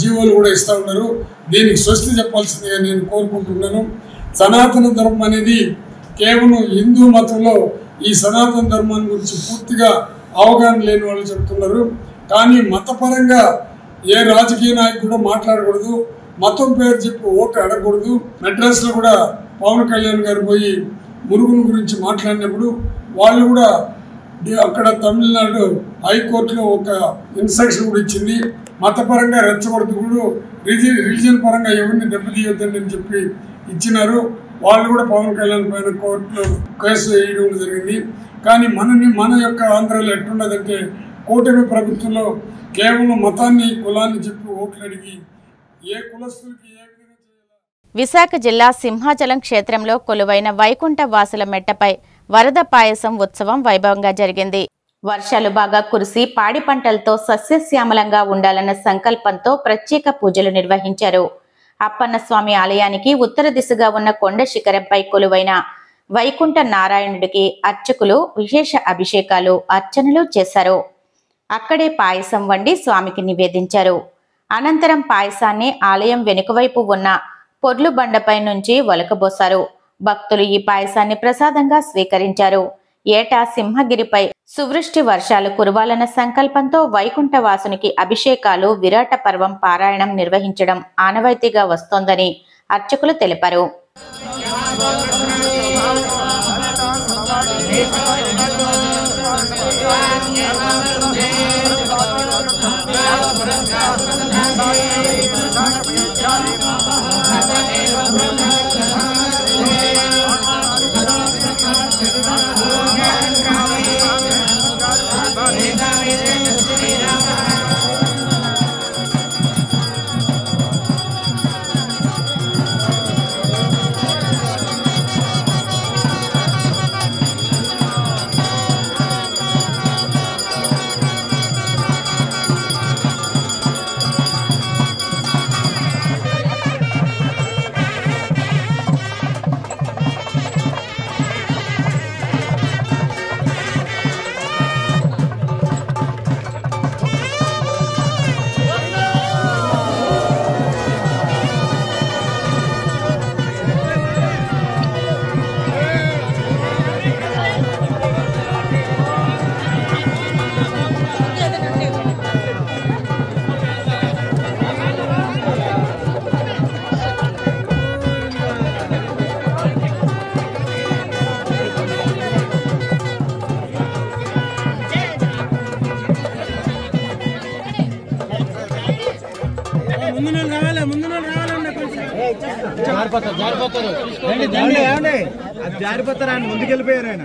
జీవోలు కూడా ఇస్తూ ఉన్నారు. దీనికి స్వస్తి చెప్పాల్సిందిగా నేను కోరుకుంటున్నాను. సనాతన ధర్మం అనేది కేవలం హిందూ మతంలో ఈ సనాతన ధర్మాన్ని గురించి పూర్తిగా అవగాహన లేని వాళ్ళు చెప్తున్నారు. కానీ మతపరంగా ఏ రాజకీయ నాయకుడు కూడా మాట్లాడకూడదు, మతం పేరు చెప్పి ఓటు అడగకూడదు. మెడ్రాస్లో కూడా పవన్ కళ్యాణ్ గారు పోయి మురుగుని గురించి మాట్లాడినప్పుడు వాళ్ళు కూడా అక్కడ తమిళనాడు హైకోర్టులో ఒక ఇన్స్ట్రక్షన్ కూడా ఇచ్చింది. మతపరంగా రెచ్చగొడుతూ రిలీజియన్ పరంగా ఎవరిని దెబ్బతీయొద్దని చెప్పి ఇచ్చినారు. వాళ్ళు కూడా పవన్ కళ్యాణ్ పైన కోర్టులో కేసు వేయడం జరిగింది. కానీ మన యొక్క ఆంధ్రాలో ఎట్లున్నదంటే కూటమి ప్రభుత్వంలో కేవలం మతాన్ని కులాన్ని చెప్పి ఓట్లు అడిగి ఏ కులస్తులకి ఏ విధంగా చేయాలి. విశాఖ జిల్లా సింహాచలం క్షేత్రంలో కొలువైన వైకుంఠ వాసుల మెట్టపై వరద పాయసం ఉత్సవం వైభవంగా జరిగింది. వర్షాలు బాగా కురిసి పాడి పంటలతో సస్యశ్యామలంగా ఉండాలన్న సంకల్పంతో ప్రత్యేక పూజలు నిర్వహించారు. అప్పన్నస్వామి ఆలయానికి ఉత్తర దిశగా ఉన్న కొండ శిఖరంపై కొలువైన వైకుంఠ నారాయణుడికి అర్చకులు విశేష అభిషేకాలు అర్చనలు చేశారు. అక్కడే పాయసం వండి స్వామికి నివేదించారు. అనంతరం పాయసాన్ని ఆలయం వెనుకవైపు ఉన్న పొర్లు బండపై నుంచి ఒలకబోశారు. భక్తులు ఈ పాయసాన్ని ప్రసాదంగా స్వీకరించారు. ఏటా సింహగిరిపై సువృష్టి వర్షాలు కురవాలన్న సంకల్పంతో వైకుంఠవాసునికి అభిషేకాలు, విరాట పర్వం పారాయణం నిర్వహించడం ఆనవాయితీగా వస్తోందని అర్చకులు తెలిపారు. జారిపోతారా ముందుకెళ్ళిపోయారు ఆయన.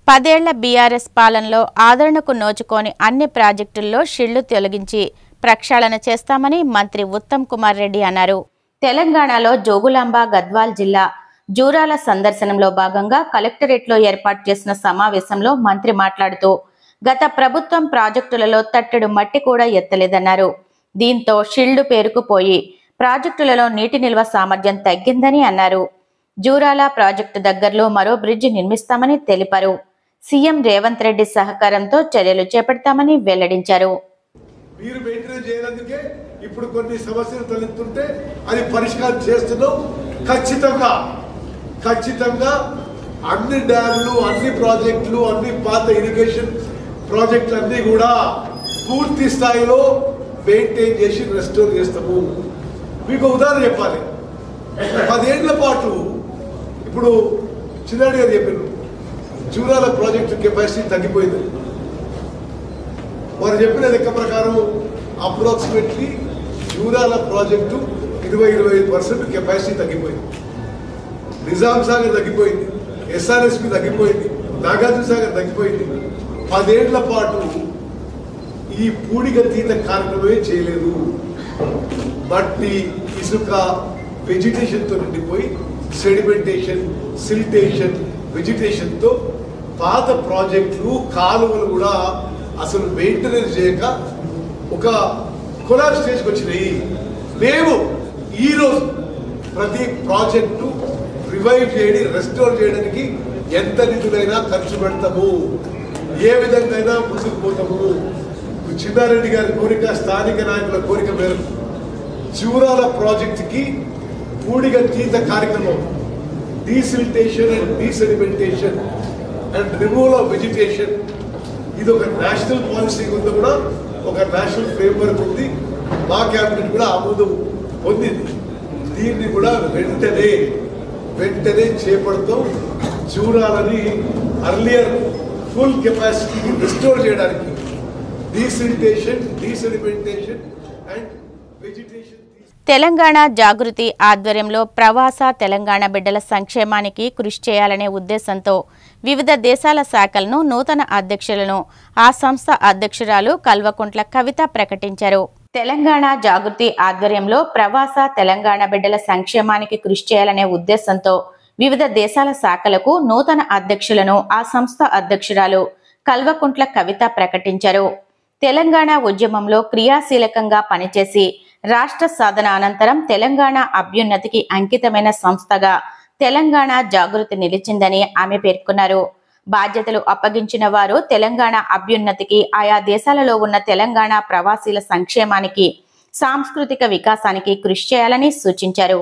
10 ఏళ్ల బీఆర్ఎస్ పాలనలో ఆదరణకు నోచుకోని అన్ని ప్రాజెక్టుల్లో షిళ్లు తొలగించి ప్రక్షాళన చేస్తామని మంత్రి ఉత్తమ్ కుమార్ రెడ్డి అన్నారు. తెలంగాణలో జోగులాంబ గద్వాల్ జిల్లా జూరాల సందర్శనంలో భాగంగా కలెక్టరేట్లో ఏర్పాటు చేసిన సమావేశంలో మంత్రి మాట్లాడుతూ గత ప్రభుత్వం ప్రాజెక్టులలో తట్టెడు మట్టి కూడా ఎత్తలేదన్నారు. దీంతో షిల్డు పేరుకుపోయి ప్రాజెక్టులలో నీటి నిల్వ సామర్థ్యం తగ్గిందని అన్నారు. జూరాల ప్రాజెక్టు దగ్గరలో మరో బ్రిడ్జి నిర్మిస్తామని తెలిపారు. సీఎం రేవంత్ రెడ్డి సహకారంతో చర్యలు చేపడతామని వెల్లడించారు. మీరు మెయింటైన్ చేయనందుకే ఇప్పుడు కొన్ని సమస్యలు తలెత్తుంటే అది పరిష్కారం చేస్తున్నాం. ఖచ్చితంగా అన్ని డ్యాములు, అన్ని ప్రాజెక్టులు, అన్ని పాత ఇరిగేషన్ ప్రాజెక్టులు అన్ని కూడా పూర్తి స్థాయిలో మెయింటైన్ చేసి రెస్టోర్ చేస్తాము. మీకు ఉదాహరణ చెప్పాలి. 10 ఏళ్ల పాటు ఇప్పుడు చిన్నాడు గారు చెప్పారు, జూరాల ప్రాజెక్టు కెపాసిటీ తగ్గిపోయింది. వారు చెప్పిన లెక్క ప్రకారం అప్రాక్సిమేట్లీ జూరాల ప్రాజెక్టు 20-25% కెపాసిటీ తగ్గిపోయింది. నిజాం సాగర్ తగ్గిపోయింది, ఎస్ఆర్ఎస్పి తగ్గిపోయింది, నాగార్జున సాగర్ తగ్గిపోయింది. 10 ఏళ్ల పాటు ఈ పూడిగతీత కార్యక్రమమే చేయలేదు. మట్టి, ఇసుక, వెజిటేషన్తో నిండిపోయి సెడిమెంటేషన్, సిల్టేషన్, వెజిటేషన్తో పాత ప్రాజెక్టులు, కాలువలు కూడా అసలు మెయింటెనెన్స్ చేయక ఒక కొలాప్స్ స్టేజ్కి వచ్చినాయి. మేము ఈరోజు ప్రతి ప్రాజెక్టు రివైవ్ చేయని, రెస్టోర్ చేయడానికి ఎంత నిధులైనా ఖర్చు పెడతాము, ఏ విధంగా ముందుకు పోతాము. చిన్నారెడ్డి గారి కోరిక, స్థానిక నాయకుల కోరిక మేరకు జూరాల ప్రాజెక్టుకి పూడిగతీత కార్యక్రమం, desiltation and desedimentation and removal of vegetation, ఇది ఒక నేషనల్ పాలసీ ఉంది, కూడా ఒక నేషనల్ ఫ్రేమ్వర్క్ ఉంది. మా క్యాబినెట్ కూడా ఆమోదం పొందింది. దీన్ని కూడా వెంటనే చేపడతాం. జూరాలని అర్లియర్ ఫుల్ కెపాసిటీని రిస్టోర్ చేయడానికి డీసిల్టేషన్, డీసెడిమెంటేషన్ అండ్ వెజిటేషన్. తెలంగాణ జాగృతి ఆధ్వర్యంలో ప్రవాస తెలంగాణ బిడ్డల సంక్షేమానికి కృషి చేయాలనే ఉద్దేశంతో వివిధ దేశాల శాఖలను, నూతన అధ్యక్షులను ఆ సంస్థ అధ్యక్షురాలు కల్వకుంట్ల కవిత ప్రకటించారు. తెలంగాణ జాగృతి ఆధ్వర్యంలో ప్రవాస తెలంగాణ బిడ్డల సంక్షేమానికి కృషి చేయాలనే ఉద్దేశంతో వివిధ దేశాల శాఖలకు నూతన అధ్యక్షులను ఆ సంస్థ అధ్యక్షురాలు కల్వకుంట్ల కవిత ప్రకటించారు. తెలంగాణ ఉద్యమంలో క్రియాశీలకంగా పనిచేసి రాష్ట్ర సాధన అనంతరం తెలంగాణ అభ్యున్నతికి అంకితమైన సంస్థగా తెలంగాణ జాగృతి నిలిచిందని ఆమె పేర్కొన్నారు. బాధ్యతలు అప్పగించిన వారు తెలంగాణ అభ్యున్నతికి, ఆయా దేశాలలో ఉన్న తెలంగాణ ప్రవాసీల సంక్షేమానికి, సాంస్కృతిక వికాసానికి కృషి చేయాలని సూచించారు.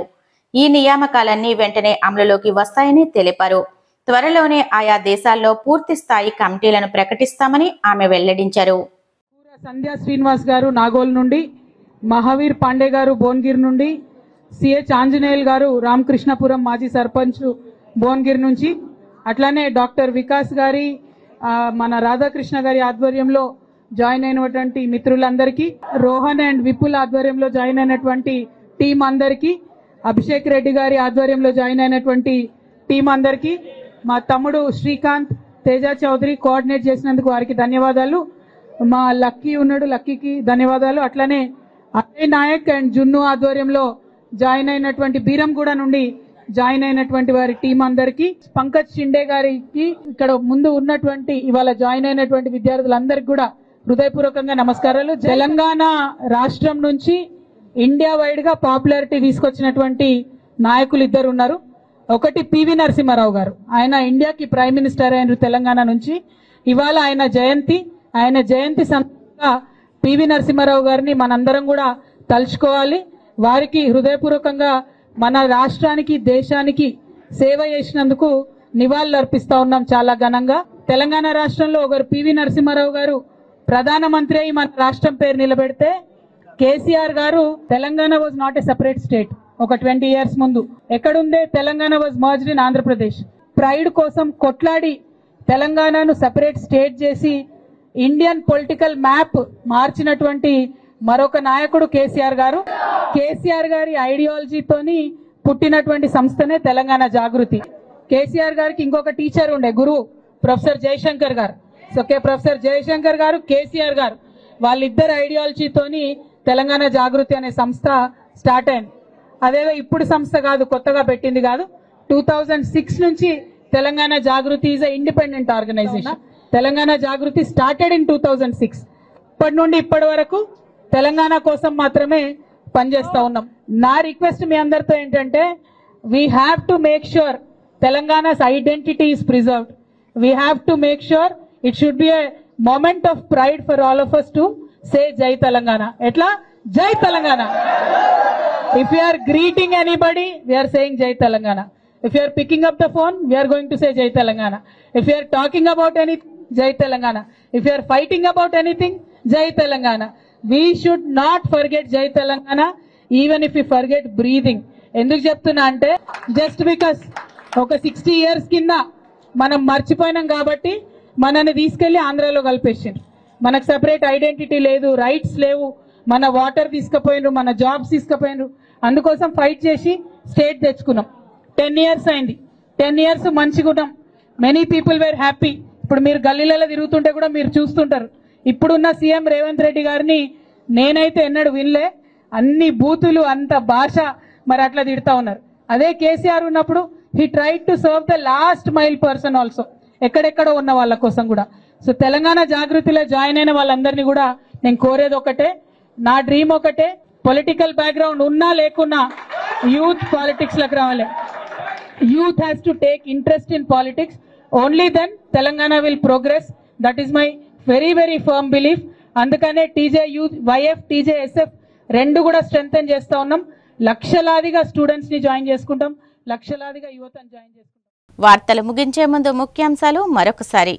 ఈ నియామకాలన్నీ వెంటనే అమలులోకి వస్తాయని తెలిపారు. త్వరలోనే ఆయా దేశాల్లో పూర్తి స్థాయి కమిటీలను ప్రకటిస్తామని ఆమె వెల్లడించారు. సంధ్యా శ్రీనివాస్ గారు నాగోల్ నుండి, మహావీర్ పాండే గారు భువనగిరి నుండి, సిహెచ్ ఆంజనేయులు గారు రామకృష్ణపురం మాజీ సర్పంచ్ భువనగిరి నుంచి, అట్లానే డాక్టర్ వికాస్ గారి, మన రాధాకృష్ణ గారి ఆధ్వర్యంలో జాయిన్ అయినటువంటి మిత్రులందరికీ, రోహన్ అండ్ విపుల్ ఆధ్వర్యంలో జాయిన్ అయినటువంటి టీం అందరికీ, అభిషేక్ రెడ్డి గారి ఆధ్వర్యంలో జాయిన్ అయినటువంటి టీం అందరికీ, మా తమ్ముడు శ్రీకాంత్, తేజ చౌదరి కోఆర్డినేట్ చేసినందుకు వారికి ధన్యవాదాలు. మా లక్కీ ఉన్నాడు, లక్కీకి ధన్యవాదాలు. అట్లనే అజయ్ నాయక్ అండ్ జున్ను ఆధ్వర్యంలో జాయిన్ అయినటువంటి బీరంగూడ నుండి జాయిన్ అయినటువంటి వారి టీం అందరికీ, పంకజ్ షిండే గారికి, ఇక్కడ ముందు ఉన్నటువంటి ఇవాళ జాయిన్ అయినటువంటి విద్యార్థులందరికీ కూడా హృదయపూర్వకంగా నమస్కారాలు. తెలంగాణ రాష్ట్రం నుంచి ఇండియా వైడ్ గా పాపులారిటీ తీసుకొచ్చినటువంటి నాయకులు ఇద్దరు ఉన్నారు. ఒకటి పివి నరసింహారావు గారు, ఆయన ఇండియాకి ప్రైమ్ మినిస్టర్ అయిన తెలంగాణ నుంచి. ఇవాళ ఆయన జయంతి సందర్భంగా పివి నరసింహారావు గారిని మనందరం కూడా తలుచుకోవాలి. వారికి హృదయపూర్వకంగా మన రాష్ట్రానికి, దేశానికి సేవ చేసినందుకు నివాళులు అర్పిస్తా ఉన్నాం చాలా ఘనంగా. తెలంగాణ రాష్ట్రంలో ఒకరు పివి నరసింహారావు గారు ప్రధానమంత్రి అయి మన రాష్ట్రం పేరు నిలబెడితే, KCR garu Telangana was not a separate state. ఒక 20 years ముందు ఎక్కడుందే Telangana was merged in Andhra Pradesh. Pride కోసం కొట్లాడి తెలంగాణను సెపరేట్ స్టేట్ చేసి ఇండియన్ పొలిటికల్ మ్యాప్ మార్చినటువంటి మరొక నాయకుడు కేసీఆర్ గారు. కేసీఆర్ గారి ఐడియాలజీతోని పుట్టినటువంటి సంస్థనే తెలంగాణ జాగృతి. కేసీఆర్ గారికి ఇంకొక టీచర్ ఉండే, గురువు ప్రొఫెసర్ జయశంకర్ గారు. సో ప్రొఫెసర్ జయశంకర్ గారు, కేసీఆర్ గారు, వాళ్ళిద్దరు ఐడియాలజీతోని తెలంగాణ జాగృతి అనే సంస్థ స్టార్ట్ అయింది. అదేదో ఇప్పుడు సంస్థ కాదు, కొత్తగా పెట్టింది కాదు. 2006 నుంచి Telangana Jagruthi is independent organisation. Telangana Jagruthi started in 2006. ఇప్పటి నుండి ఇప్పటి వరకు తెలంగాణ కోసం మాత్రమే పనిచేస్తా ఉన్నాం. నా రిక్వెస్ట్ మీ అందరితో ఏంటంటే, we have to make sure Telangana's identity is preserved. We have to make sure it should be a moment of pride for all of us to say Jai Telangana. ఎట్లా? జై Telangana. If we are greeting anybody, we are saying Jai Telangana. If you are picking up the phone, we are going to say Jai Telangana. If you are talking about anything, Jai Telangana. If you are fighting about anything, Jai Telangana. We should not forget Jai Telangana, even if we forget breathing. ఎందుకు చెప్తున్నా అంటే, just because ఒక 60 years కింద మనం మర్చిపోయినాం కాబట్టి మనల్ని తీసుకెళ్లి ఆంధ్రాలో కలిపేసిండ్రు. మనకు సెపరేట్ ఐడెంటిటీ లేదు, రైట్స్ లేవు, మన వాటర్ తీసుకుపోయినరు, మన జాబ్స్ తీసుకుపోయినరు. అందుకోసం ఫైట్ చేసి స్టేట్ తెచ్చుకున్నాం. 10 years అయింది. 10 years మంచిగా ఉన్నాం. Many people were happy. ఇప్పుడు మీరు గల్లీలలో తిరుగుతుంటే కూడా మీరు చూస్తుంటారు. ఇప్పుడున్న సీఎం రేవంత్ రెడ్డి గారిని నేనైతే ఎన్నడూ వినలే. అన్ని బూతులు, అంత భాష మరి అట్లా తిడతా ఉన్నారు. అదే కేసీఆర్ ఉన్నప్పుడు he tried to serve the last mile person also, ఎక్కడెక్కడ ఉన్న వాళ్ళ కోసం కూడా. సో తెలంగాణ జాగృతిలో జాయిన్ అయిన వాళ్ళందరినీ కూడా నేను కోరేది ఒకటే, నా డ్రీమ్ ఒకటే, పొలిటికల్ బ్యాక్గ్రౌండ్ ఉన్నా లేకున్నా యూత్ పాలిటిక్స్ లకు రావాలి. Youth has to take interest in politics. Only then Telangana will progress. That is my very very firm belief. అందుకనే TJ youth, YF, TJ SF రెండు కూడా స్ట్రెంథెన్ చేస్తా ఉన్నాం. లక్షలాదిగా స్టూడెంట్స్ ని జాయిన్ చేసుకుంటాం, లక్షలాదిగా యువతను జాయిన్ చేసుకుంటాం. వార్తలు ముగించే ముందు ముఖ్యాంశాలు మరొకసారి.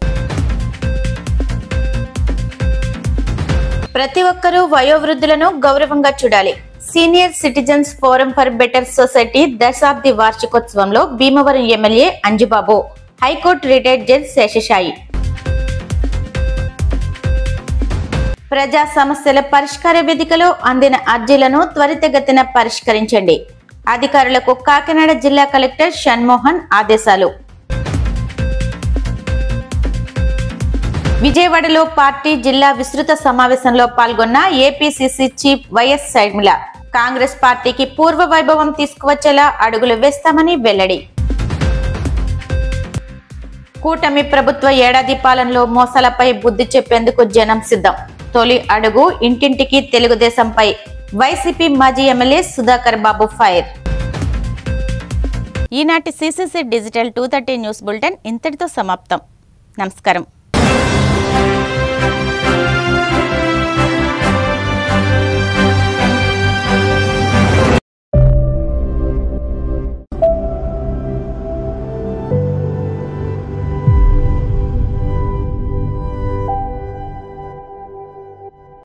ప్రతి ఒక్కరూ వయోవృద్ధులను గౌరవంగా చూడాలి. Senior citizens forum for better society దశాబ్ది వార్షికోత్సవంలో Bhimavaram MLA Anjibabu, high court retired judge Seshasai. ప్రజా సమస్యల పరిష్కార వేదికలో అందిన అర్జీలను త్వరితగతిన పరిష్కరించండి. అధికారులకు కాకినాడ జిల్లా కలెక్టర్ షణ్మోహన్ ఆదేశాలు. విజయవాడలో పార్టీ జిల్లా విస్తృత సమావేశంలో పాల్గొన్న APCC chief YS Sharmila, Congress పార్టీకి పూర్వ వైభవం తీసుకువచ్చేలా అడుగులు వేస్తామని వెల్లడి. కూటమి ప్రభుత్వ ఏడాది పాలనలో మోసాలపై బుద్ధి చెప్పేందుకు జనం సిద్ధం. తొలి అడుగు ఇంటింటికి తెలుగుదేశంపై వైసీపీ మాజీ ఎమ్మెల్యే సుధాకర్ బాబు ఫైర్. ఈనాటి సిసిసి డిజిటల్ 230 న్యూస్ బులెటిన్ ఇంతటితో సమాప్తం. నమస్కారం.